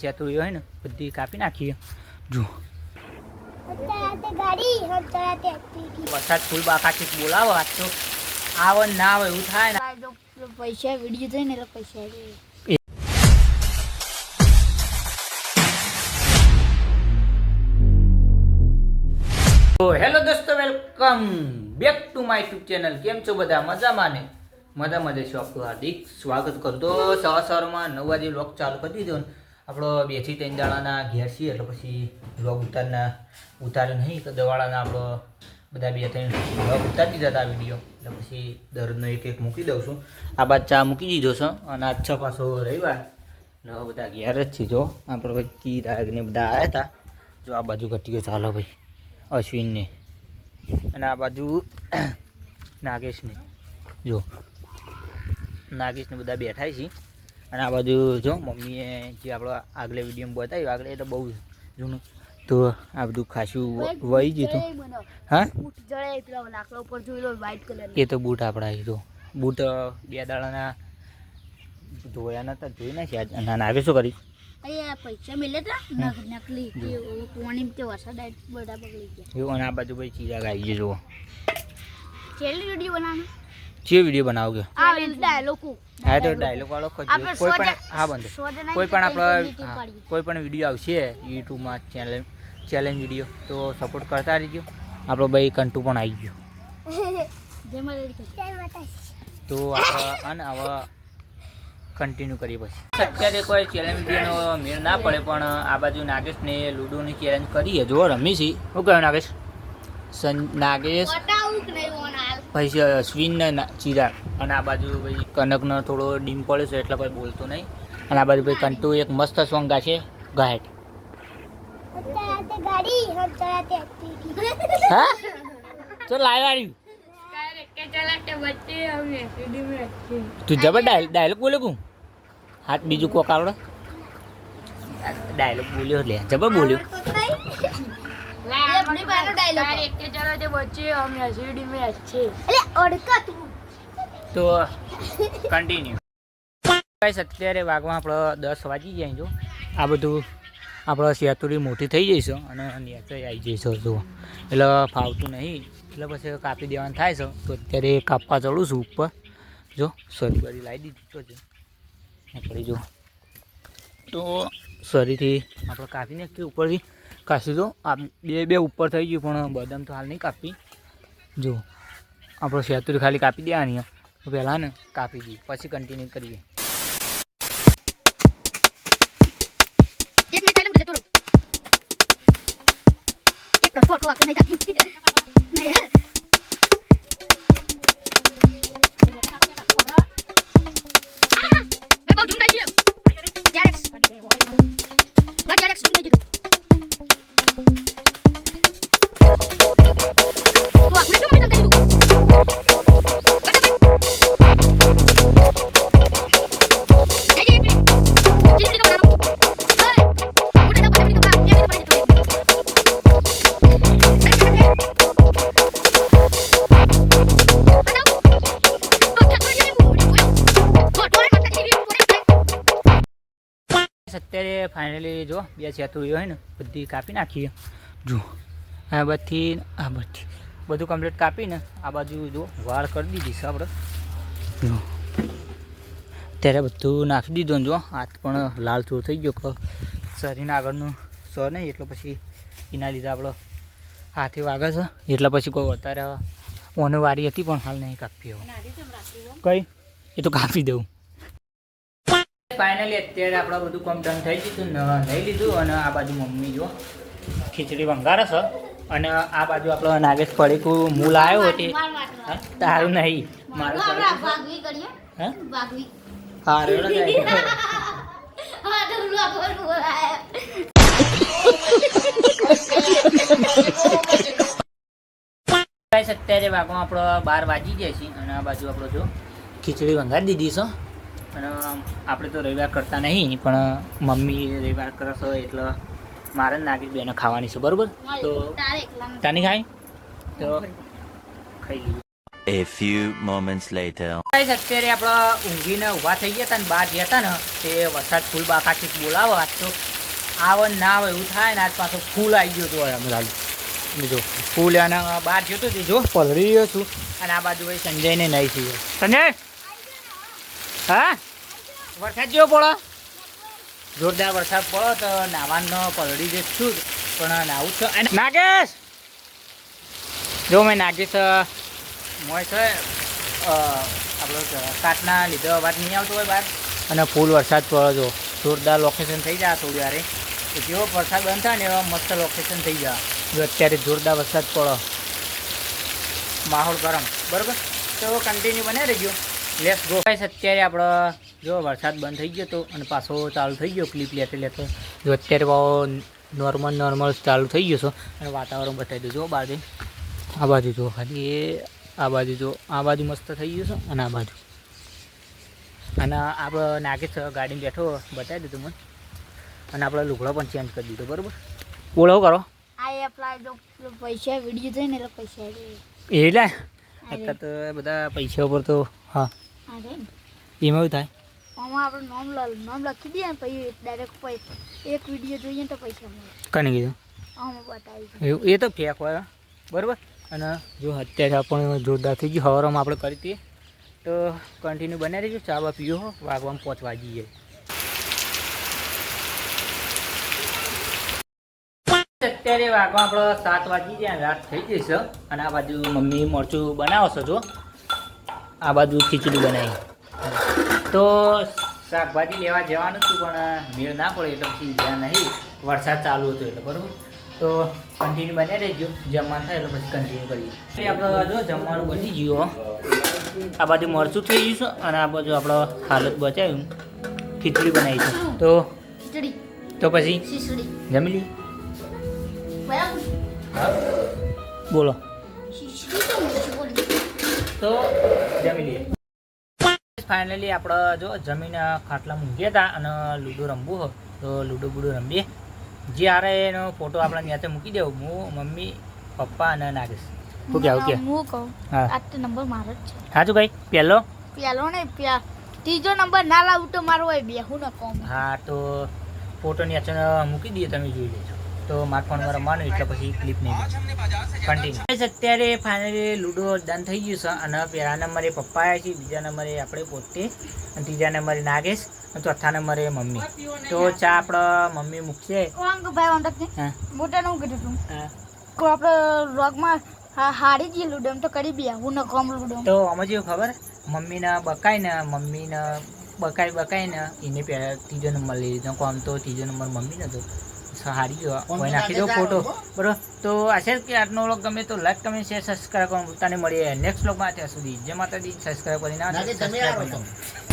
ચતુરીઓ હોય ને બધી કાપી નાખીએ. જો વરસાદ ફૂલ બાકાથી બોલાવો આજ તો આવે ના આવે એવું થાય ને. પૈસા વિડીયો થાય ને એટલે પૈસા તો હેલો દોસ્તો, welcome back to my YouTube channel. કેમ છો બધા? મજામાં ને? મજામાં જઈશું. આપણું હાર્દિક સ્વાગત કરતો. સવારમાં 9 વાગે વ્લોગ ચાલુ કરી દીધો ને. આપણો 2 થી 3 દાડાના ઘેર છીએ એટલે પછી વ્લોગ ઉતાર્યો નહીં તો દવાડાના આપણો બધા 2-3 વ્લોગ ઉતારી દીધા હતા વિડીયો. એટલે પછી દરરોજનો એક મૂકી દઉં છું. આ બાદ ચા મૂકી દીધો છે અને આજ છ પાછો રવિવાર ને બધા ઘેર જ છે. જો આપણો ભાઈ દાગને બધા આવ્યા હતા. જો આ બાજુ ઘટીઓ ચાલો ભાઈ અશ્વિનને અને આ બાજુ નાગેશને. જો નાગેશને બધા બેઠા છે અને આ બાજુ જો મમ્મીએ જે આપણો આગલે વિડીયોમાં બતાવ્યું આગળ એટલે બહુ જૂનું તો આ બધું ખાસું વહી ગયું. હા એ તો બૂટ આપણા તો બૂટ 2 દાડાના ધોયા નતા, ધોઈ નાખ્યા. ના નાગે શું કરી પૈસા મિલે નકલી વરસાદ બધા બગડી ગયા એવું. અને આ બાજુ ભાઈ ચીરા ગાઈ ગયો. જુઓ છેલ્લી વિડીયો બનાવવાનો જે વિડીયો બનાવો કે ડાયલોગ હા તો ડાયલોગ વાળો કોઈ પણ હા બંધ કોઈ પણ આપણો કોઈ પણ વિડીયો આવશે યુટ્યુબમાં ચેલેન્જ વિડીયો તો સપોર્ટ કરતા રહીજો. આપણો ભાઈ કંટુ પણ આવી ગયો તો આપણે હવે કન્ટિન્યુ કરીએ. પછી અત્યારે કોઈ ચેલેન્જ વિડીયોનો મેળ ના પડે પણ આ બાજુ નાગેશને લૂડોની ચેલેન્જ કરીએ. જો રમી છે. શું કહ્યું નાગેશ? નાગેશ પછી અશ્વિન ને ચિરાગ અને આ બાજુ ભાઈ કનકનો થોડો ડીમ પડે છે એટલે ભાઈ બોલતો નહીં. અને આ બાજુ ભાઈ કંટુ એક મસ્ત સોંગ ગાશે ગાયટ. હા તો લાવ્યું તું જબર ડાયલોગ બોલ્યો કું હાથ બીજું કોક આવડે ડાયલોગ બોલ્યો લે જબર બોલ્યો. તો કન્ટિન્યુ. અત્યારે વાગવા આપણો 10 વાગી જાય. જો આ બધું આપણે શેતુરી મોટી થઈ જઈશું અને નેચર આવી જઈશું. જો એટલે ફાવતું નહીં એટલે પછી કાપી દેવાનું થાય છે. તો અત્યારે કાપવા ચડું છું ઉપર. જો સરી બરી લાવી દીધી તો છે પડી. જો તો સરીથી આપણે કાપી નાખીએ ઉપરથી કાશું. જો આ બે ઉપર થઈ ગયું પણ બદામ તો હાલ નહીં કાપી. જો આપણો શેતુરી ખાલી કાપી દેવાની તો પહેલાં ને કાપી દઈએ પછી કન્ટિન્યુ કરીએ. અત્યારે ફાઇનલી જો 2 ચતુરીઓ હોય ને બધી કાપી નાખીએ. જો આ બાજુથી આ બાજુથી બધું કમ્પ્લીટ કાપીને આ બાજુ જો વાળ કરી દીધી છે આપણે. જો અત્યારે બધું નાખી દીધું. જો હાથ પણ લાલ ચોર થઈ ગયો. શરીરના આગળનું સર નહીં એટલે પછી એના લીધે આપણો હાથે વાગે છે એટલે પછી કોઈ અત્યારે ઓને વારી હતી પણ હાલ નહીં કાપી. કઈ એ તો કાપી દઉં. ફાઇનલી અત્યારે આપણે બધું કામ ડન થઈ ગયું નહીં લીધું અને આ બાજુ મમ્મી જો ખીચડી વંગારે છે અને આ બાજુ આપણો નાગેશ પડીકું મૂળ આવ્યો હતી. તારું નહીં મારું અત્યારે વાગમાં આપણો 12 વાગી જાય છે અને આ બાજુ આપણો જો ખીચડી વંગારી દીધી છે. અને આપણે તો રવિવાર કરતા નહીં પણ મમ્મી રવિવાર કરે છે એટલે મારે નાગેશ બેને ખાવાની છે. બરાબર તો તાની ખાય તો ખાઈ લઈએ. A few moments later. અત્યારે આપણે ઊંઘીને ઊભા થઈ ગયા હતા ને બહાર ગયા હતા ને તે વરસાદ ફૂલ બાકાથી બોલાવો આજ તો આવે ને ના આવે એવું થાય ને આજ પાછો ફૂલ આવી ગયો હતો અમે લાલુ બીજો ફૂલ અને બહાર જતો હતો જો પલળી રહ્યો છું અને આ બાજુ ભાઈ સંજયને નહીં થયો સંજય હા વરસાદ જેવો પડો જોરદાર વરસાદ પડો તો નાવાનો પલળી જઈશ છું પણ નાવું છે અને નાગેશ જો મેં નાગેશ મોય છે આપણો કાટના લીધે અવાજ નહીં આવતો હોય બહાર અને ફૂલ વરસાદ પડો જો જોરદાર લોકેશન થઈ જાય થોડી વારે તો જેવો વરસાદ બંધ થાય ને એવા મસ્ત લોકેશન થઈ જાય જો અત્યારે જોરદાર વરસાદ પડો માહોલ ગરમ બરાબર તો કન્ટિન્યુ બને રહેજો લેટ્સ ગો ગાઈસ અત્યારે આપણો જો વરસાદ બંધ થઈ ગયો તો અને પાછો ચાલુ થઈ ગયો ક્લિપ લેતે જો અત્યારે નોર્મલ ચાલુ થઈ ગયો છો અને વાતાવરણ બતાવી દો જો બાજુ આ બાજુ જો ખાલી એ આ બાજુ જો આ બાજુ મસ્ત થઈ ગયું છે અને આ બાજુ અને આપણે નાગેશ ગાડીમાં બેઠો બતાવી દીધું મને અને આપણે લુગડો પણ ચેન્જ કરી દીધો બરાબર બોલો કરો આ એપ્લાય જો પૈસા વિડીયો જોઈને એટલે પૈસા એટલે અત્યારે તો બધા પૈસા ઉપર તો હા આ રે એમાં એવું થાય આમાં આપણે નામ લખી દઈએ ને પછી ડાયરેક્ટ એક વિડીયો જોઈએ ને તો પૈસા મળે કને કીધું આમાં બતાવી એવું એ તો ફેક હોય બરાબર અને જો અત્યારે આપણે જોરદાર થઈ ગયું હવારમાં આપણે કરી દઈએ તો કન્ટિન્યુ બનાવી રહીશું ચા બા પીવો વાગવામાં 5 વાગી જાય અત્યારે વાગવા આપણો 7 વાગી જાય રાત થઈ જશે અને આ બાજુ મમ્મી મરચું બનાવો છો જો આ બાજુ ખીચડી બનાવી તો શાકભાજી લેવા જવાનું હતું પણ મેળ ના પડે એટલે પછી ગયા નહીં વરસાદ ચાલુ હતો એટલે બરાબર તો કન્ટિન્યુ બને રહેજો જમવાનું થાય એટલે પછી કન્ટિન્યુ કરીએ આપણે જો જમવાનું બની ગયું આ બાજુ મરચું થઈ ગયું છે અને આ બાજુ આપણો હાલત બચાવ્યું ખીચડી બનાવી છે તો ખીચડી તો પછી ખીચડી જમી લઈએ બરાબર બોલો ખીચડી તો ઓછી પડી તો જમી લઈએ ફાઇનલી આપણે જો જમીન ખાટલા મૂક્યા હતા અને લૂડો રમવું હોય તો લૂડો બૂડો રમીએ જ્યારે એનો ફોટો આપણે ત્યાં મૂકી દેવું હું મમ્મી પપ્પા અને નાગેશ શું કહેવું કે હું કહું હા આ તો નંબર મારો જ છે સાચું ભાઈ પહેલો પેલો ને ત્રીજો નંબર ના લાવું તો મારો હોય બેહું ન કોમ હા તો ફોટોની અચન મૂકી દઈએ તમે જોઈ લેજો તો મારા ફોનમાં રમવાનું એટલે પછી ક્લિપ નહીં કન્ટિન્યુ અત્યારે ફાઇનલી લૂડો ડન થઈ ગયું છે અને પહેલા નંબરે પપ્પા આવ્યા છે બીજા નંબરે આપણે પોતે અને ત્રીજા નંબરે નાગેશ અને ચોથા નંબરે મમ્મી તો ચા આપણે મમ્મી મૂકશે કોંગ ભાઈ ઓંડક ને હા મોટા નું કીધું તું હા કો આપણે રોગમાં હારી ગઈ લૂડો એમ તો કરી બી હું ન કોમ લૂડો તો આમાં જેવું ખબર મમ્મીને બકાઈને એને પહેલાં ત્રીજો નંબર લઈ લીધો આમ તો ત્રીજો નંબર મમ્મીને તો હારી ગયો કોઈ નાખી દો ફોટો બરાબર તો આશા કે આજનો વ્લોગ ગમે તો લાઈક કમેન્ટ શેર સબસ્ક્રાઈબ કરવાનું ભૂલતા નહીં મળીએ નેક્સ્ટ વ્લોગમાં ત્યાં સુધી જય માતાજી સબસ્ક્રાઈબ કરીને